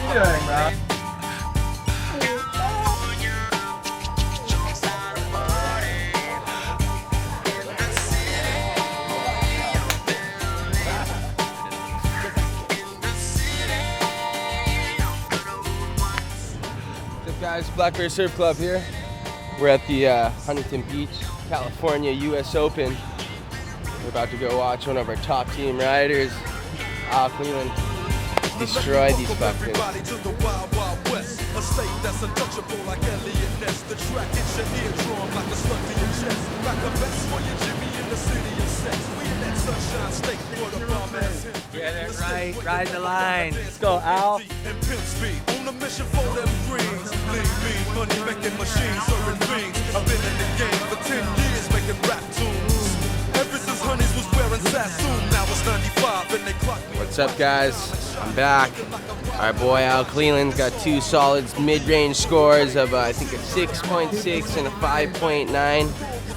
you doing, bro? What's up, guys? Black Bear Surf Club here. We're at the Huntington Beach, California US Open. We're about to go watch one of our top team riders, Cleveland, destroy these fuckers. A state that's untouchable like LIVIN. The track hits your eardrum like a slug to your chest. Like a vest for your Jimmy in the city of sex. We in that sunshine state for the bomb ass. Get it right, ride the line. Let's go, Al. And pimp speed on a mission for them greens. Lean, mean, money making machines, serving fiends. I've been in the game for 10 years making rap tunes. Ever since Honeys was wearing Sassoon, now it's 95 and they clock me. What's up, guys? I'm back. Our boy Al Cleland's got two solid mid-range scores of I think a 6.6 and a 5.9, and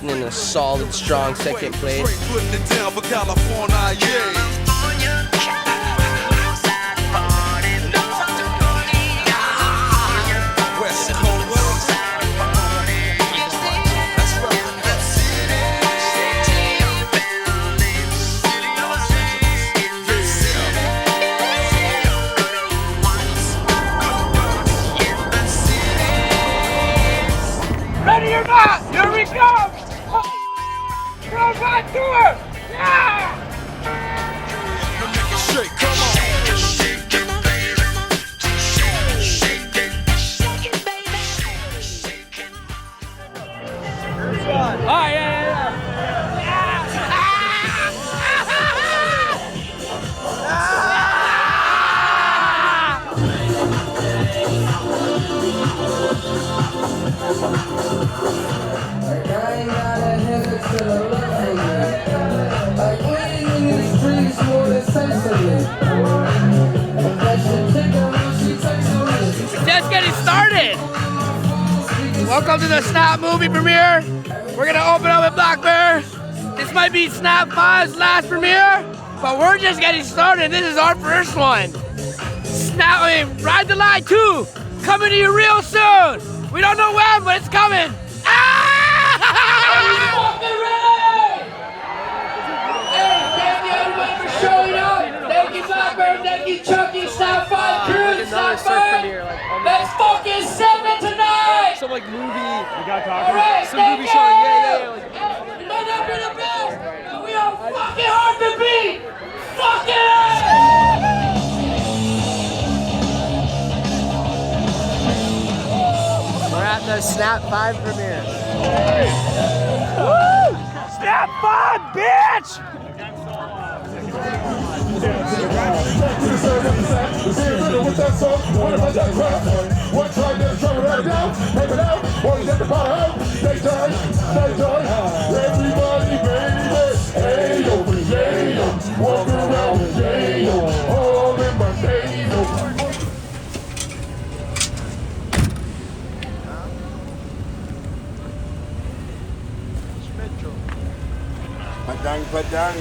then a solid, strong second place. Putting it down for California, yeah. West Coast. Ready or not, here we come! Worldwide tour! Yeah! Make it shake, come on. Oh, yeah. Just getting started. Welcome to the Snap movie premiere. We're gonna open up with Black Bear. This might be Snap 5's last premiere, but we're just getting started. This is our first one. Ride the Line 2, coming to you real soon. We don't know when, but it's coming. Showing up. Thank you, Blackbird. Thank you, Chucky. Snap 5 crew. Snap 5. Let's fucking send it tonight. Some like movie. We got talking. Right, Some movie showing. Yeah. Like, we may not be the best, but we are fucking hard to beat. Fucking. We're at the Snap 5 premiere. Woo! Snap 5, bitch. Padang.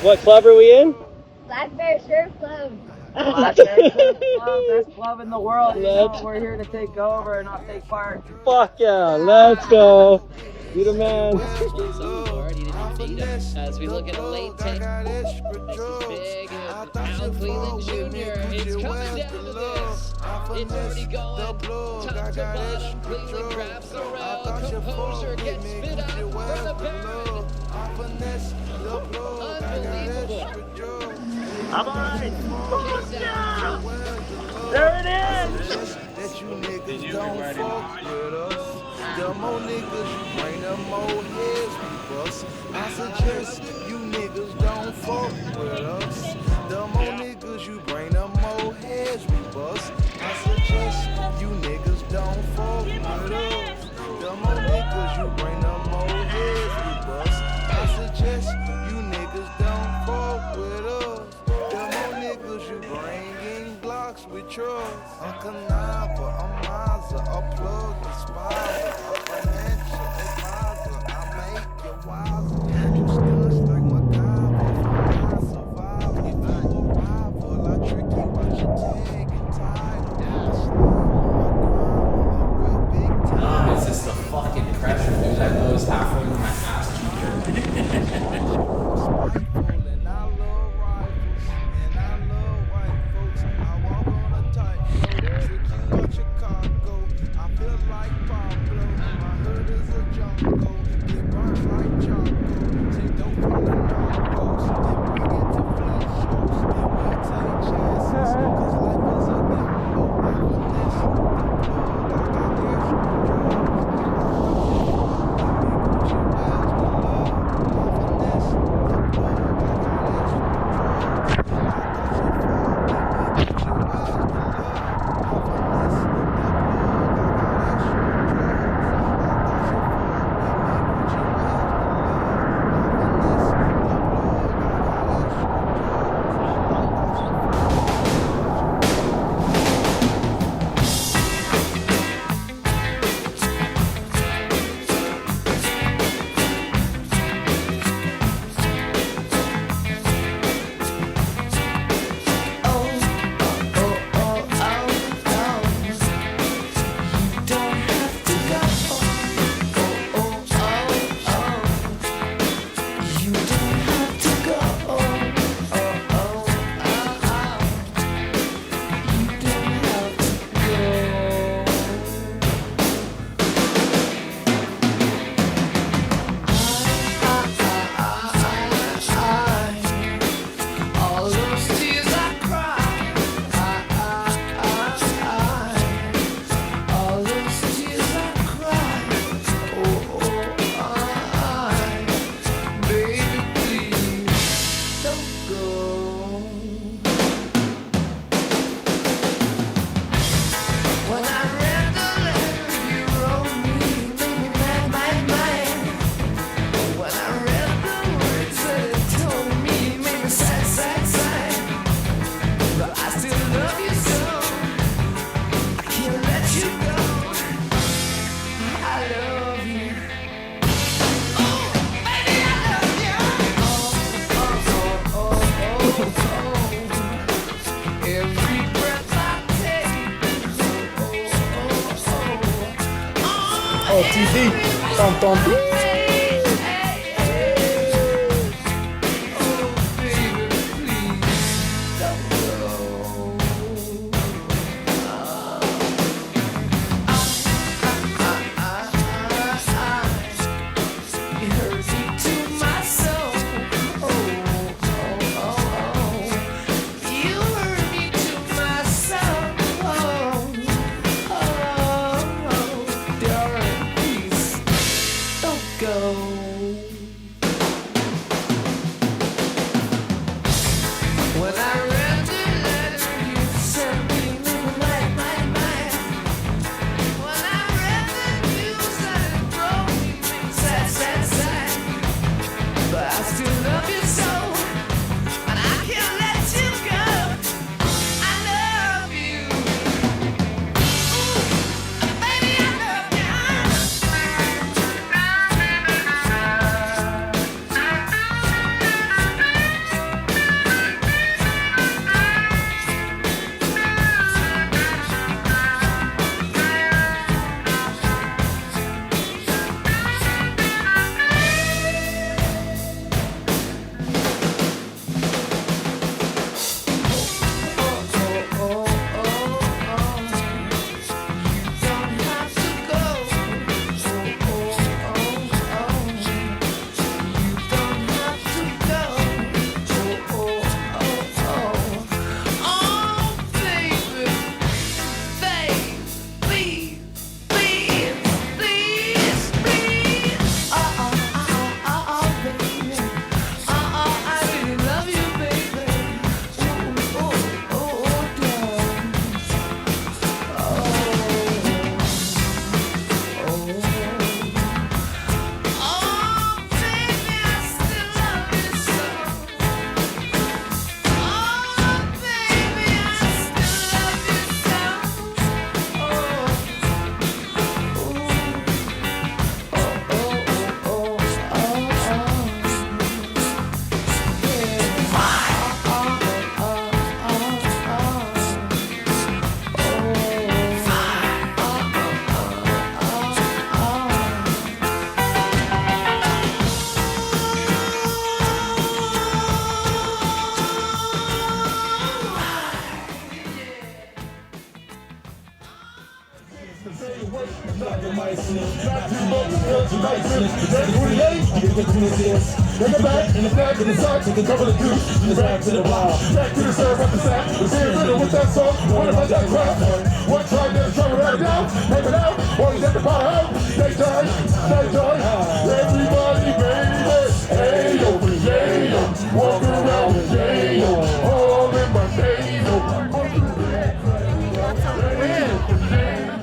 What club are we in? Black Bear Surf Club. Black Bear Surf Club, best club in the world. You know, we're here to take over and not take part. Fuck yeah, let's go. You the man. He didn't beat us. As we look at a late take. This is big. Al Cleland Jr. It's coming down to this. It's already going top to bottom. Cleveland grabs the rail. Composer gets spit out from the barrel. Unbelievable. Come on. There it is. That you niggas don't fuck with us. The more niggas you bring, the more heads we bust. I suggest you niggas don't fuck with us. The more niggas you bring, the more heads we bust. I suggest you niggas don't fuck with us. The more niggas you bring, the more heads we bust. I suggest you niggas don't fuck with us. The more niggas you bring in Glocks with trust. A conniver, a miser, a plug, a spider, a financial advisor. I make you wiser. You stunts like MacGyver, I survive. If you a rival, I trick you out your tag and title. A real big time. It's just the fucking pressure, dude. I know it's halfway with my ass cheeker. And I love rifles, and I love white folks. I walk on a tightrope, trick you out Chicago. I feel like Pablo, my hood is a jungle. Get burnt like charcoal, take dope from the narcos, then bring it to flesh shows. Then we take chances, cause life is a gamble. I finesse the plug, I got extra drugs. Oh, TC, tonton. Take it back in the back in the side, take a couple of goose, back to the wild, back to the surf at the sack, the same rhythm with that song, what about that crap? One try, then try to write it down, take it out, boys at the bottom, stay tight, everybody baby, hey yo, walk